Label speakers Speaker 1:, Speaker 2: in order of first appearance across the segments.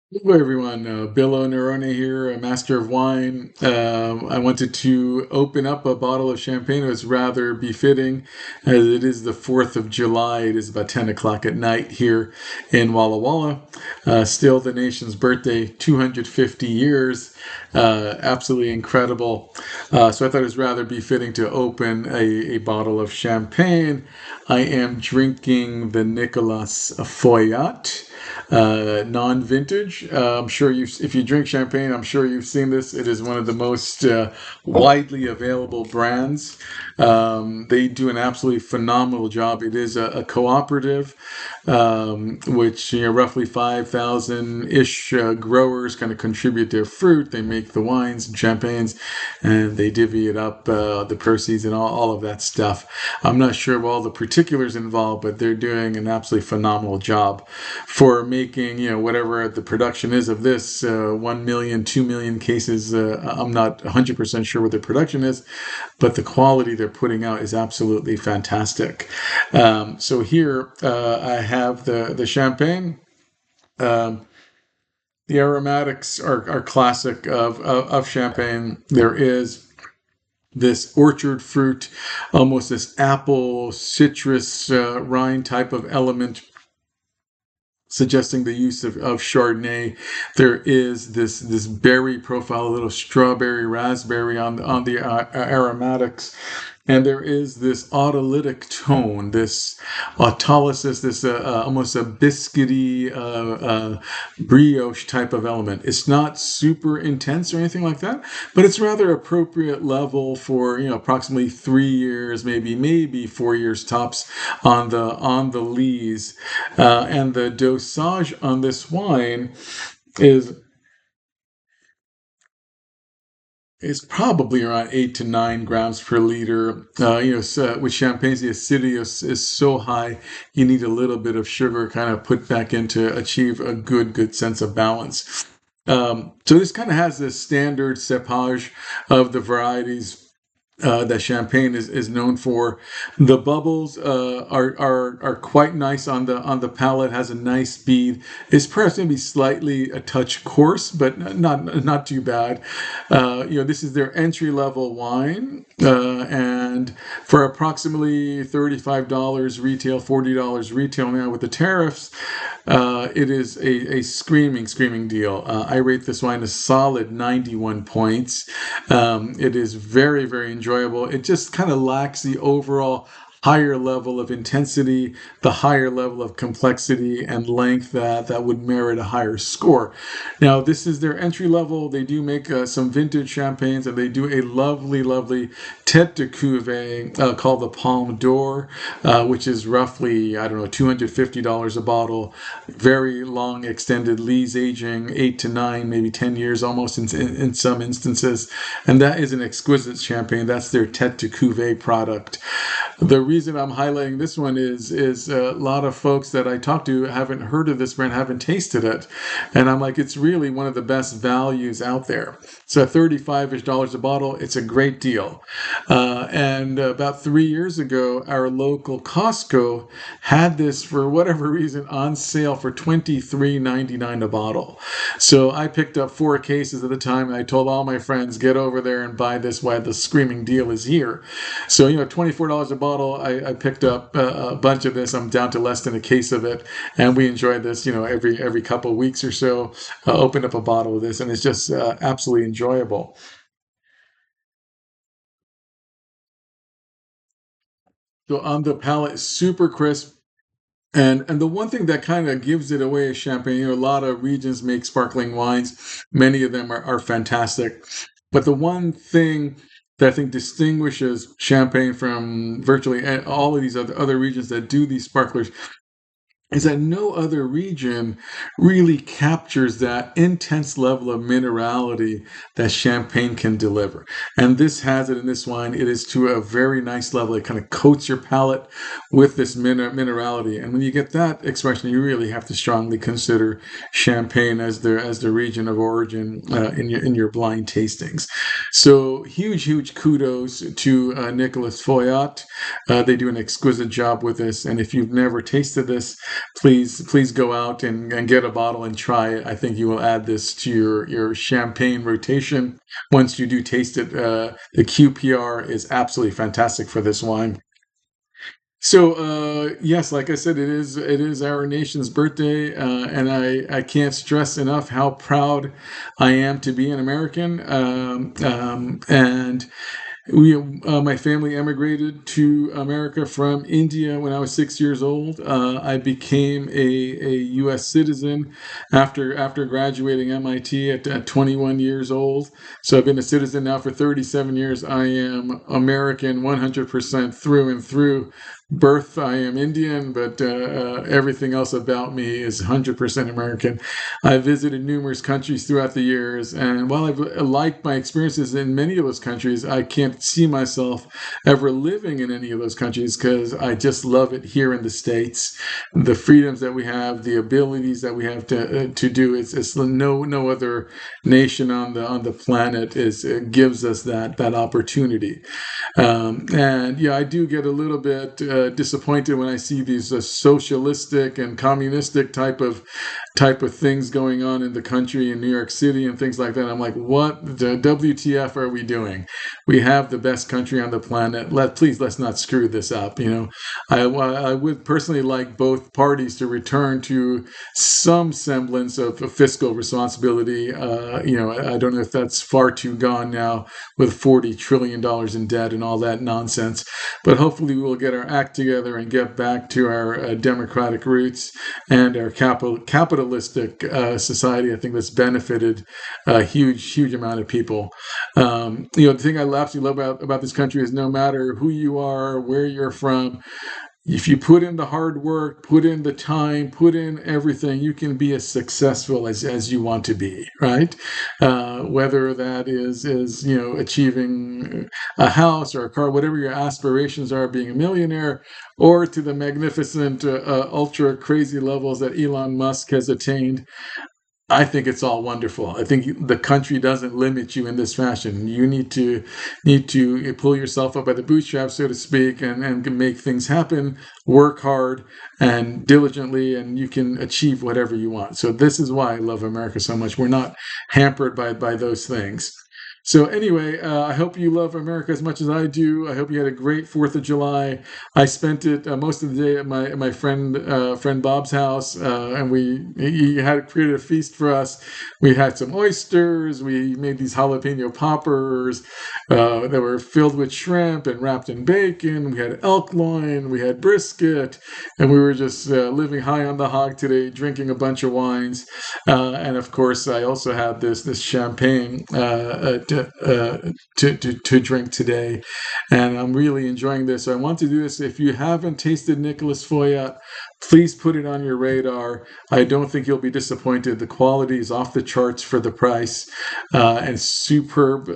Speaker 1: Hello, everyone. Billo Nerone here, a master of wine. I wanted to open up a bottle of champagne. It was rather befitting as it is the 4th of July. It is about 10 o'clock at night here in Walla Walla. Still the nation's birthday, 250 years. Absolutely incredible. So I thought it was rather befitting to open a bottle of champagne. I am drinking the Nicolas Feuillatte non-vintage. I'm sure if you drink champagne, I'm sure you've seen this. It is one of the most widely available brands. They do an absolutely phenomenal job. It is a cooperative, which roughly 5,000 ish growers kind of contribute their fruit. They make the wines and champagnes, and they divvy it up, the proceeds and all of that stuff. I'm not sure of all the particulars involved, but they're doing an absolutely phenomenal job for making, whatever the production is of this 1 million, 2 million cases. I'm not 100% sure what the production is, but the quality they're putting out is absolutely fantastic. So here I have the champagne. Um, the aromatics are classic of champagne. There is this orchard fruit, almost this apple citrus rind type of element, suggesting the use of Chardonnay. There is this berry profile, a little strawberry, raspberry on the aromatics, and there is this autolytic tone, this autolysis, this almost a biscuity brioche type of element. It's not super intense or anything like that, but it's rather appropriate level for approximately 3 years, maybe 4 years tops on the lees, and the dosage on this wine is is probably around 8 to 9 grams per liter. So with champagne, the acidity is so high, you need a little bit of sugar kind of put back in to achieve a good sense of balance. So this kind of has this standard cepage of the varieties that champagne is known for. The bubbles are quite nice on the palate. Has a nice bead. It's perhaps maybe slightly a touch coarse, but not too bad. This is their entry level wine, and for approximately $35 retail, $40 retail now with the tariffs. It is a screaming deal. I rate this wine a solid 91 points. It is very enjoyable. It just kind of lacks the overall higher level of intensity, the higher level of complexity and length that would merit a higher score. Now, this is their entry level. They do make some vintage champagnes, and they do a lovely tete de cuvee called the Palme d'Or, which is roughly, I don't know, $250 a bottle. Very long, extended lees aging, 8 to 9, maybe 10 years almost in some instances. And that is an exquisite champagne. That's their tete de cuvee product. The reason I'm highlighting this one is a lot of folks that I talk to haven't heard of this brand, haven't tasted it, and I'm like, it's really one of the best values out there. So $35-ish a bottle, it's a great deal. And about 3 years ago, our local Costco had this for whatever reason on sale for $23.99 a bottle. So I picked up 4 cases at the time, and I told all my friends, get over there and buy this while the screaming deal is here. So, $24 a bottle. I picked up a bunch of this. I'm down to less than a case of it, and we enjoyed this. Every couple of weeks or so, open up a bottle of this, and it's just absolutely enjoyable. So on the palate, super crisp. And the one thing that kind of gives it away is champagne. A lot of regions make sparkling wines. Many of them are fantastic. But the one thing that I think distinguishes champagne from virtually all of these other regions that do these sparklers is that no other region really captures that intense level of minerality that champagne can deliver. And this has it in this wine. It is to a very nice level. It kind of coats your palate with this minerality. And when you get that expression, you really have to strongly consider champagne as the region of origin in your blind tastings. So huge kudos to Nicolas Feuillatte. They do an exquisite job with this. And if you've never tasted this, please go out and get a bottle and try it. I think you will add this to your champagne rotation once you do taste it. The QPR is absolutely fantastic for this wine. So yes, like I said, it is our nation's birthday, and I can't stress enough how proud I am to be an American. And my family emigrated to America from India when I was 6 years old. I became a U.S. citizen after graduating MIT at 21 years old. So I've been a citizen now for 37 years. I am American 100% through and through. Birth, I am Indian, but everything else about me is 100% American. I visited numerous countries throughout the years, and while I've liked my experiences in many of those countries, I can't see myself ever living in any of those countries because I just love it here in the States. The freedoms that we have, the abilities that we have to do, it's no other nation on the planet gives us that opportunity. And yeah, I do get a little bit disappointed when I see these socialistic and communistic type of things going on in the country in New York City and things like that. I'm like, what the WTF are we doing? We have the best country on the planet. Let's not screw this up. I would personally like both parties to return to some semblance of fiscal responsibility. I don't know if that's far too gone now with $40 trillion in debt and all that nonsense. But hopefully we'll get our act together and get back to our democratic roots and our capitalistic society. I think that's benefited a huge amount of people. The thing I absolutely love about this country is no matter who you are, where you're from, if you put in the hard work, put in the time, put in everything, you can be as successful as you want to be, right? Whether that is achieving a house or a car, whatever your aspirations are, being a millionaire, or to the magnificent, ultra crazy levels that Elon Musk has attained. I think it's all wonderful. I think the country doesn't limit you in this fashion. You need to pull yourself up by the bootstraps, so to speak, and make things happen. Work hard and diligently, and you can achieve whatever you want. So this is why I love America so much. We're not hampered by those things. So anyway, I hope you love America as much as I do. I hope you had a great 4th of July. I spent it most of the day at my friend Bob's house, and he had created a feast for us. We had some oysters. We made these jalapeno poppers that were filled with shrimp and wrapped in bacon. We had elk loin. We had brisket, and we were just living high on the hog today, drinking a bunch of wines. And of course, I also had this champagne to drink today, and I'm really enjoying this. So I want to do this. If you haven't tasted Nicolas Feuillatte, please put it on your radar. I don't think you'll be disappointed. The quality is off the charts for the price, and superb,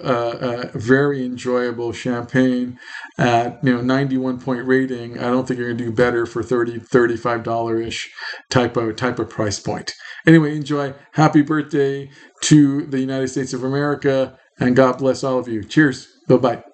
Speaker 1: very enjoyable champagne at 91 point rating. I don't think you're going to do better for $35 ish type of price point. Anyway, enjoy. Happy birthday to the United States of America, and God bless all of you. Cheers. Bye-bye.